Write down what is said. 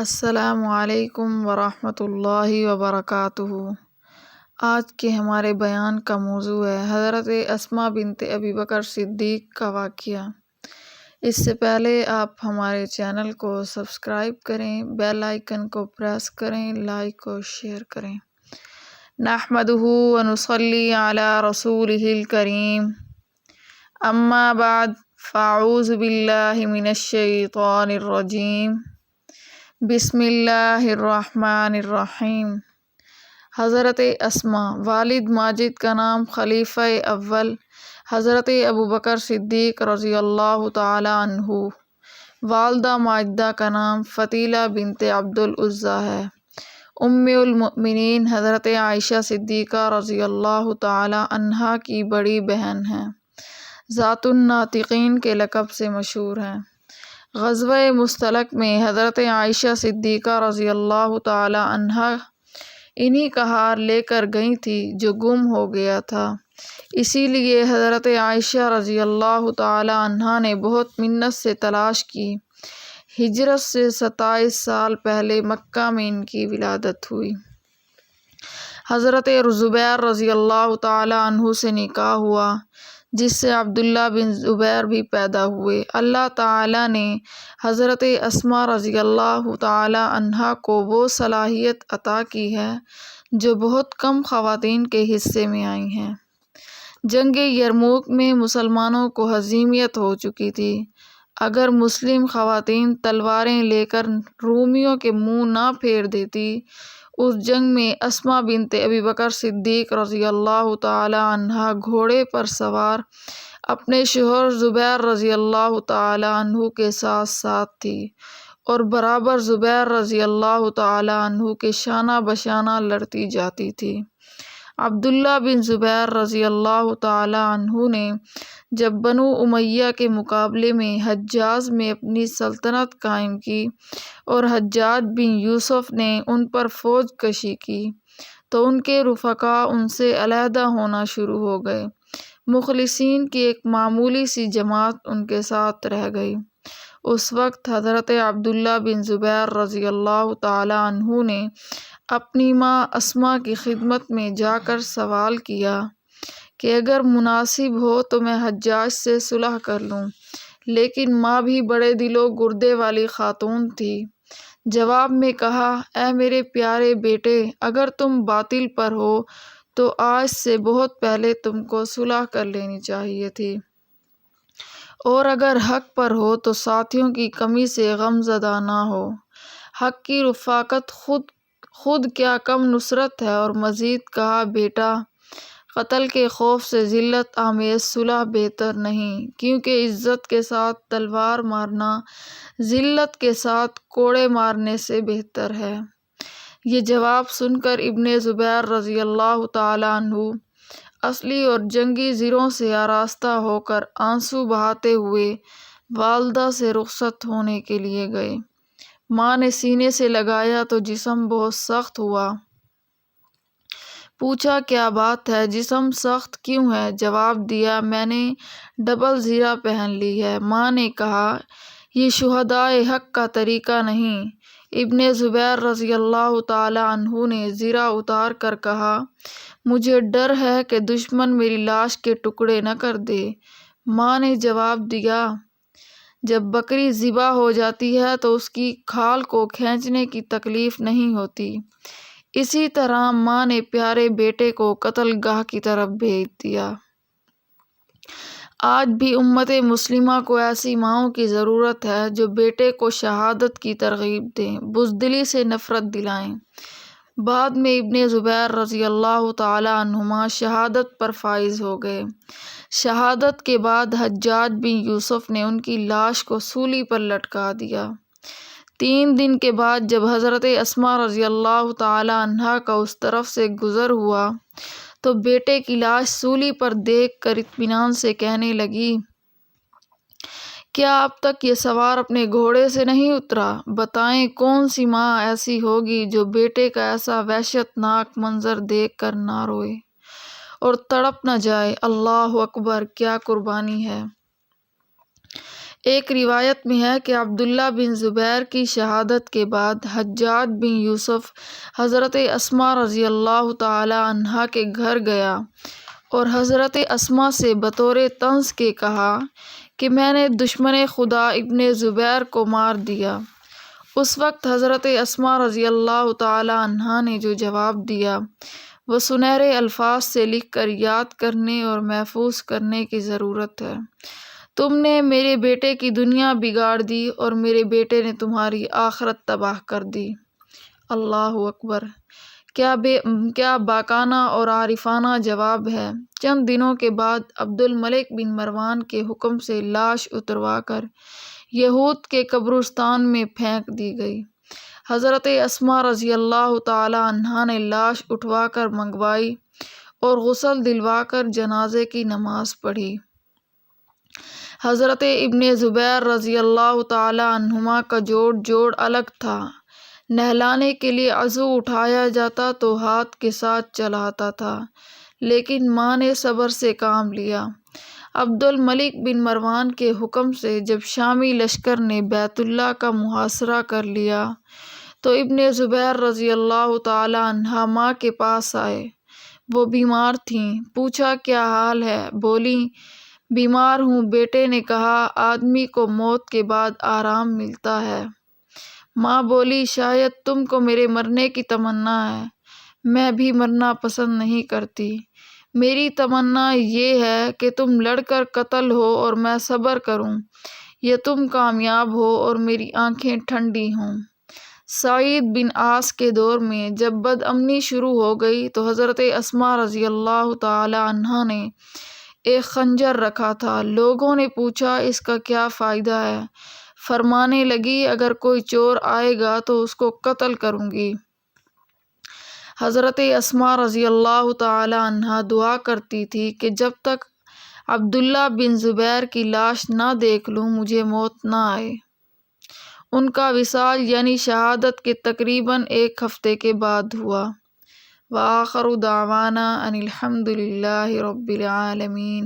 السلام علیکم ورحمۃ اللہ وبرکاتہ۔ آج کے ہمارے بیان کا موضوع ہے حضرت اسماء بنت ابی بکر صدیق کا واقعہ۔ اس سے پہلے آپ ہمارے چینل کو سبسکرائب کریں، بیل آئیکن کو پریس کریں، لائک اور شیئر کریں۔ نحمدہ ونصلی علی رسولہ الکریم، اما بعد فاعوذ باللہ من الشیطان الرجیم، بسم اللہ الرحمن الرحیم۔ حضرت اسماء، والد ماجد کا نام خلیفہ اول حضرت ابوبکر صدیق رضی اللہ تعالی عنہ، والدہ ماجدہ کا نام فتیلہ بنت عبد العزیٰ ہے، ام المؤمنین حضرت عائشہ صدیقہ رضی اللہ تعالی عنہا کی بڑی بہن ہیں، ذات الناطقین کے لقب سے مشہور ہیں۔ غزوہ مستلق میں حضرت عائشہ صدیقہ رضی اللہ تعالی عنہا انہی کا ہار لے کر گئی تھی جو گم ہو گیا تھا، اسی لیے حضرت عائشہ رضی اللہ تعالی عنہا نے بہت منت سے تلاش کی۔ ہجرت سے 27 سال پہلے مکہ میں ان کی ولادت ہوئی۔ حضرت زبیر رضی اللہ تعالی عنہ سے نکاح ہوا، جس سے عبداللہ بن زبیر بھی پیدا ہوئے۔ اللہ تعالی نے حضرت اسماء رضی اللہ تعالی عنہا کو وہ صلاحیت عطا کی ہے جو بہت کم خواتین کے حصے میں آئی ہیں۔ جنگ یرموک میں مسلمانوں کو ہزیمت ہو چکی تھی۔ اگر مسلم خواتین تلواریں لے کر رومیوں کے منہ نہ پھیر دیتی، اس جنگ میں اسماء بنت ابی بکر صدیق رضی اللہ تعالی عنہا گھوڑے پر سوار اپنے شوہر زبیر رضی اللہ تعالی عنہ کے ساتھ ساتھ تھی اور برابر زبیر رضی اللہ تعالی عنہ کے شانہ بشانہ لڑتی جاتی تھی۔ عبداللہ بن زبیر رضی اللہ تعالی عنہ نے جب بنو امیہ کے مقابلے میں حجاز میں اپنی سلطنت قائم کی اور حجاج بن یوسف نے ان پر فوج کشی کی تو ان کے رفقا ان سے علیحدہ ہونا شروع ہو گئے۔ مخلصین کی ایک معمولی سی جماعت ان کے ساتھ رہ گئی۔ اس وقت حضرت عبداللہ بن زبیر رضی اللہ تعالی عنہ نے اپنی ماں اسماء کی خدمت میں جا کر سوال کیا کہ اگر مناسب ہو تو میں حجاج سے صلح کر لوں، لیکن ماں بھی بڑے دل و گردے والی خاتون تھی۔ جواب میں کہا، اے میرے پیارے بیٹے، اگر تم باطل پر ہو تو آج سے بہت پہلے تم کو صلح کر لینی چاہیے تھی، اور اگر حق پر ہو تو ساتھیوں کی کمی سے غم زدہ نہ ہو۔ حق کی رفاقت خود کیا کم نصرت ہے۔ اور مزید کہا، بیٹا، قتل کے خوف سے ذلت آمیز صلح بہتر نہیں، کیونکہ عزت کے ساتھ تلوار مارنا ذلت کے ساتھ کوڑے مارنے سے بہتر ہے۔ یہ جواب سن کر ابن زبیر رضی اللہ تعالی عنہ اصلی اور جنگی زروں سے آراستہ ہو کر آنسو بہاتے ہوئے والدہ سے رخصت ہونے کے لیے گئے۔ ماں نے سینے سے لگایا تو جسم بہت سخت ہوا۔ پوچھا، کیا بات ہے، جسم سخت کیوں ہے؟ جواب دیا، میں نے ڈبل زرہ پہن لی ہے۔ ماں نے کہا، یہ شہدائے حق کا طریقہ نہیں۔ ابن زبیر رضی اللہ تعالی عنہ نے زرہ اتار کر کہا، مجھے ڈر ہے کہ دشمن میری لاش کے ٹکڑے نہ کر دے۔ ماں نے جواب دیا، جب بکری ذبح ہو جاتی ہے تو اس کی کھال کو کھینچنے کی تکلیف نہیں ہوتی۔ اسی طرح ماں نے پیارے بیٹے کو قتل گاہ کی طرف بھیج دیا۔ آج بھی امت مسلمہ کو ایسی ماؤں کی ضرورت ہے جو بیٹے کو شہادت کی ترغیب دیں، بزدلی سے نفرت دلائیں۔ بعد میں ابن زبیر رضی اللہ تعالی عنہما شہادت پر فائز ہو گئے۔ شہادت کے بعد حجاج بن یوسف نے ان کی لاش کو سولی پر لٹکا دیا۔ 3 دن کے بعد جب حضرت اسماء رضی اللہ تعالی عنہا کا اس طرف سے گزر ہوا تو بیٹے کی لاش سولی پر دیکھ کر اطمینان سے کہنے لگی، کیا اب تک یہ سوار اپنے گھوڑے سے نہیں اترا؟ بتائیں کون سی ماں ایسی ہوگی جو بیٹے کا ایسا وحشت ناک منظر دیکھ کر نہ روئے اور تڑپ نہ جائے؟ اللہ اکبر، کیا قربانی ہے! ایک روایت میں ہے کہ عبداللہ بن زبیر کی شہادت کے بعد حجاج بن یوسف حضرت اسماء رضی اللہ تعالی عنہا کے گھر گیا اور حضرت اسماء سے بطور طنز کے کہا کہ میں نے دشمن خدا ابن زبیر کو مار دیا۔ اس وقت حضرت اسماء رضی اللہ تعالی عنہا نے جو جواب دیا وہ سنہرے الفاظ سے لکھ کر یاد کرنے اور محفوظ کرنے کی ضرورت ہے۔ تم نے میرے بیٹے کی دنیا بگاڑ دی اور میرے بیٹے نے تمہاری آخرت تباہ کر دی۔ اللہ اکبر! کیا باکانہ اور عارفانہ جواب ہے۔ چند دنوں کے بعد عبد الملک بن مروان کے حکم سے لاش اتروا کر یہود کے قبرستان میں پھینک دی گئی۔ حضرت اسماء رضی اللہ تعالی عنہا نے لاش اٹھوا کر منگوائی اور غسل دلوا کر جنازے کی نماز پڑھی۔ حضرت ابن زبیر رضی اللہ تعالی عنہما کا جوڑ الگ تھا۔ نہلانے کے لیے عضو اٹھایا جاتا تو ہاتھ کے ساتھ چلاتا تھا، لیکن ماں نے صبر سے کام لیا۔ عبد الملک بن مروان کے حکم سے جب شامی لشکر نے بیت اللہ کا محاصرہ کر لیا تو ابن زبیر رضی اللہ تعالی عنہا ماں کے پاس آئے۔ وہ بیمار تھیں۔ پوچھا کیا حال ہے؟ بولیں بیمار ہوں۔ بیٹے نے کہا آدمی کو موت کے بعد آرام ملتا ہے۔ ماں بولی شاید تم کو میرے مرنے کی تمنا ہے۔ میں بھی مرنا پسند نہیں کرتی۔ میری تمنا یہ ہے کہ تم لڑ کر قتل ہو اور میں صبر کروں، یا تم کامیاب ہو اور میری آنکھیں ٹھنڈی ہوں۔ سعید بن عاص کے دور میں جب بد امنی شروع ہو گئی تو حضرت اسماء رضی اللہ تعالی عنہا نے ایک خنجر رکھا تھا۔ لوگوں نے پوچھا اس کا کیا فائدہ ہے؟ فرمانے لگی اگر کوئی چور آئے گا تو اس کو قتل کروں گی۔ حضرت اسماء رضی اللہ تعالی عنہا دعا کرتی تھی کہ جب تک عبداللہ بن زبیر کی لاش نہ دیکھ لوں مجھے موت نہ آئے۔ ان کا وصال یعنی شہادت کے تقریباً 1 ہفتے کے بعد ہوا۔ وآخر دعوانا ان الحمد للہ رب العالمین۔